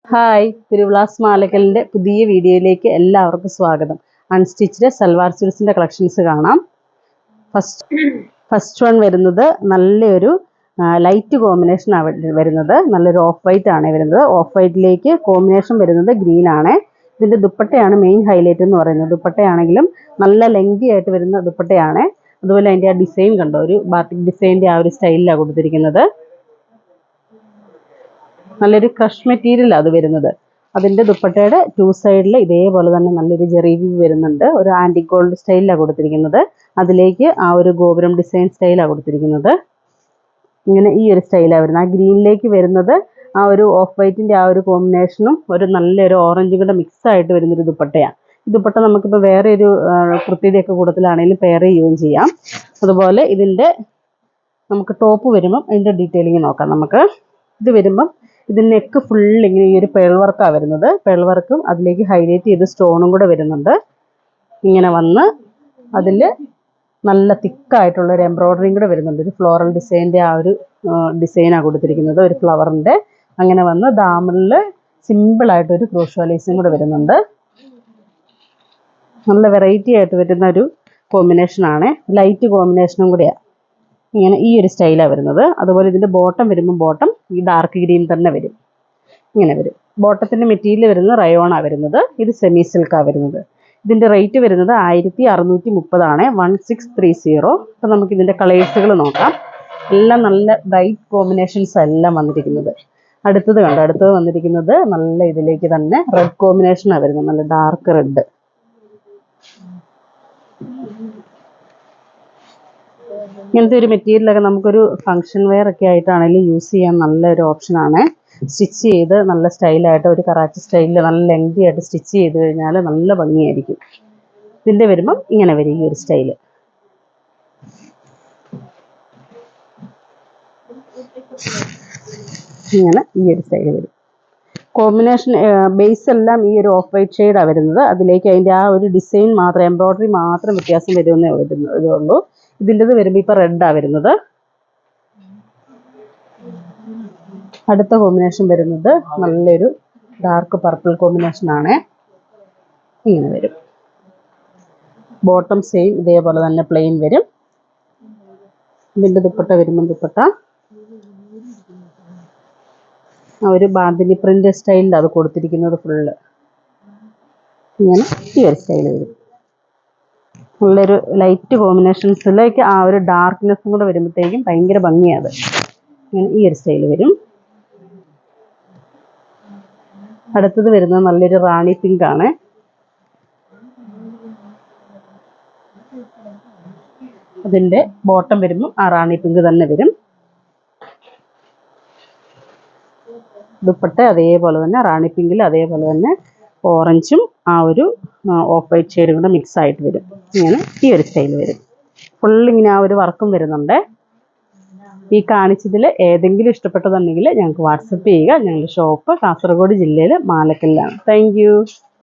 Hi, തിരുവിളാസ് മാലക്കലിൻ്റെ പുതിയ വീഡിയോയിലേക്ക് എല്ലാവർക്കും സ്വാഗതം. അൺസ്റ്റിച്ച്ഡ് സൽവാർ സ്യൂട്ട്സിൻ്റെ കളക്ഷൻസ് കാണാം. ഫസ്റ്റ് വൺ വരുന്നത് നല്ലൊരു ലൈറ്റ് കോമ്പിനേഷനാണ് വരുന്നത്. നല്ലൊരു ഓഫ് വൈറ്റ് ആണ് വരുന്നത്. ഓഫ് വൈറ്റിലേക്ക് കോമ്പിനേഷൻ വരുന്നത് ഗ്രീൻ ആണ്. ഇതിൻ്റെ ദുപ്പട്ടയാണ് മെയിൻ ഹൈലൈറ്റ് എന്ന് പറയുന്നത്. ദുപ്പട്ടയാണെങ്കിലും നല്ല ലെങ്തി ആയിട്ട് വരുന്ന ദുപ്പട്ടയാണ്. അതുപോലെ അതിൻ്റെ ആ ഡിസൈൻ കണ്ടോ, ഒരു ബാത്തിക് ഡിസൈൻ്റെ ആ ഒരു സ്റ്റൈലിലാണ് കൊടുത്തിരിക്കുന്നത്. നല്ലൊരു ക്രഷ് മെറ്റീരിയൽ അത് വരുന്നത്. അതിൻ്റെ ദുപ്പട്ടയുടെ ടു സൈഡിൽ ഇതേപോലെ തന്നെ നല്ലൊരു ജെറി വ്യൂ വരുന്നുണ്ട്. ഒരു ആൻറ്റി ഗോൾഡ് സ്റ്റൈലിലാണ് കൊടുത്തിരിക്കുന്നത്. അതിലേക്ക് ആ ഒരു ഗോപുരം ഡിസൈൻ സ്റ്റൈലാണ് കൊടുത്തിരിക്കുന്നത്. ഇങ്ങനെ ഈ ഒരു സ്റ്റൈലാണ് വരുന്നത്. ആ ഗ്രീനിലേക്ക് വരുന്നത് ആ ഒരു ഓഫ് വൈറ്റിൻ്റെ ആ ഒരു കോമ്പിനേഷനും ഒരു നല്ലൊരു ഓറഞ്ചും കൂടെ മിക്സ് ആയിട്ട് വരുന്നൊരു ദുപ്പട്ടയാണ്. ഈ ദുപ്പട്ട നമുക്കിപ്പോൾ വേറെ ഒരു കുർത്തിയുടെയൊക്കെ കൂട്ടത്തിലാണെങ്കിലും പെയർ ചെയ്യുകയും ചെയ്യാം. അതുപോലെ ഇതിൻ്റെ നമുക്ക് ടോപ്പ് വരുമ്പം അതിൻ്റെ ഡീറ്റെയിലിങ് നോക്കാം. നമുക്ക് ഇത് വരുമ്പം ഇതിൻ്റെ നെക്ക് ഫുൾ ഇങ്ങനെ ഈ ഒരു പേൾ വർക്കാണ് വരുന്നത്. പേൾ വർക്കും അതിലേക്ക് ഹൈലൈറ്റ് ചെയ്ത് സ്റ്റോണും കൂടെ വരുന്നുണ്ട്. ഇങ്ങനെ വന്ന് അതിൽ നല്ല തിക്കായിട്ടുള്ളൊരു എംബ്രോയ്ഡറിയും കൂടെ വരുന്നുണ്ട്. ഒരു ഫ്ലോറൽ ഡിസൈൻ്റെ ആ ഒരു ഡിസൈനാണ് കൊടുത്തിരിക്കുന്നത്, ഒരു ഫ്ലവറിൻ്റെ. അങ്ങനെ വന്ന് ദാമനിൽ സിമ്പിളായിട്ടൊരു ക്രോഷോ ലേസും കൂടെ വരുന്നുണ്ട്. നല്ല വെറൈറ്റി ആയിട്ട് വരുന്ന ഒരു കോമ്പിനേഷനാണ്. ലൈറ്റ് കോമ്പിനേഷനും കൂടെയാണ്. ഇങ്ങനെ ഈ ഒരു സ്റ്റൈലാണ് വരുന്നത്. അതുപോലെ ഇതിൻ്റെ ബോട്ടം വരുമ്പോൾ ബോട്ടം ഈ ഡാർക്ക് ഗ്രീൻ തന്നെ വരും. ഇങ്ങനെ വരും. ബോട്ടത്തിൻ്റെ മെറ്റീരിയൽ വരുന്നത് റയോണാണ് വരുന്നത്. ഇത് സെമി സിൽക്കാണ് വരുന്നത്. ഇതിൻ്റെ റേറ്റ് വരുന്നത് 1630 ആണ്. 1630. അപ്പോൾ നമുക്ക് ഇതിൻ്റെ കളേഴ്സുകൾ നോക്കാം. എല്ലാം നല്ല ബ്രൈറ്റ് കോമ്പിനേഷൻസ് എല്ലാം വന്നിരിക്കുന്നത്. അടുത്തത് കണ്ടോ, അടുത്തത് വന്നിരിക്കുന്നത് നല്ല ഇതിലേക്ക് തന്നെ റെഡ് കോമ്പിനേഷനാണ് വരുന്നത്. നല്ല ഡാർക്ക് റെഡ്. ഇങ്ങനത്തെ ഒരു മെറ്റീരിയലൊക്കെ നമുക്കൊരു ഫങ്ഷൻ വെയർ ഒക്കെ ആയിട്ടാണെങ്കിലും യൂസ് ചെയ്യാൻ നല്ലൊരു ഓപ്ഷനാണ്. സ്റ്റിച്ച് ചെയ്ത് നല്ല സ്റ്റൈലായിട്ട് ഒരു കറാച്ചി സ്റ്റൈലിൽ നല്ല ലെങ്തി ആയിട്ട് സ്റ്റിച്ച് ചെയ്ത് കഴിഞ്ഞാൽ നല്ല ഭംഗിയായിരിക്കും. ഇതിൻ്റെ വരുമ്പം ഇങ്ങനെ വരും ഈ ഒരു സ്റ്റൈല്. ഇങ്ങനെ ഈ ഒരു സ്റ്റൈല് വരും. കോമ്പിനേഷൻ ബേസ് എല്ലാം ഈ ഒരു ഓഫ് വൈറ്റ് ഷെയ്ഡാണ് വരുന്നത്. അതിലേക്ക് അതിൻ്റെ ആ ഒരു ഡിസൈൻ മാത്രം, എംബ്രോയ്ഡറി മാത്രം വ്യത്യാസം വരുമെന്നേ ഇതുള്ളൂ. ഇതിൻ്റെത് വരുമ്പോൾ ഇപ്പോൾ റെഡാണ് വരുന്നത്. അടുത്ത കോമ്പിനേഷൻ വരുന്നത് നല്ലൊരു ഡാർക്ക് പർപ്പിൾ കോമ്പിനേഷനാണ്. ഇങ്ങനെ വരും. ബോട്ടം സെയിം ഇതേപോലെ തന്നെ പ്ലെയിൻ വരും. ഇതിൻ്റെ ദുപ്പട്ട വരുമ്പോൾ ദുപ്പട്ട ആ ഒരു ബാന്തിനി പ്രിൻ്റ് സ്റ്റൈലിൽ അത് കൊടുത്തിരിക്കുന്നത് ഫുള്ള്. ഇങ്ങനെ ഈ ഒരു സ്റ്റൈൽ വരും. നല്ലൊരു ലൈറ്റ് കോമ്പിനേഷൻസിലേക്ക് ആ ഒരു ഡാർക്ക്നെസ്സും കൂടെ വരുമ്പോഴത്തേക്കും ഭയങ്കര ഭംഗിയാണ്. ഇങ്ങനെ ഈ ഒരു സ്റ്റൈൽ വരും. അടുത്തത് വരുന്നത് നല്ലൊരു റാണി പിങ്ക് ആണ്. അതിൻ്റെ ബോട്ടം വരുമ്പോൾ ആ റാണി പിങ്ക് തന്നെ വരും. ദുപ്പട്ട അതേപോലെ തന്നെ റാണി പിങ്കിൽ അതേപോലെ തന്നെ ഓറഞ്ചും ആ ഒരു ഓഫ് വൈറ്റ് ഷെയ്ഡും കൂടെ മിക്സ് ആയിട്ട് വരും. ഇങ്ങനെ ഈ ഒരു സ്റ്റൈൽ വരും. ഫുള്ളിങ്ങനെ ആ ഒരു വർക്കും വരുന്നുണ്ട്. ഈ കാണിച്ചതിൽ ഏതെങ്കിലും ഇഷ്ടപ്പെട്ടതുണ്ടെങ്കിൽ ഞങ്ങൾക്ക് വാട്സപ്പ് ചെയ്യുക. ഞങ്ങളുടെ ഷോപ്പ് കാസർഗോഡ് ജില്ലയിൽ മാലക്കലിലാണ്. Thank you.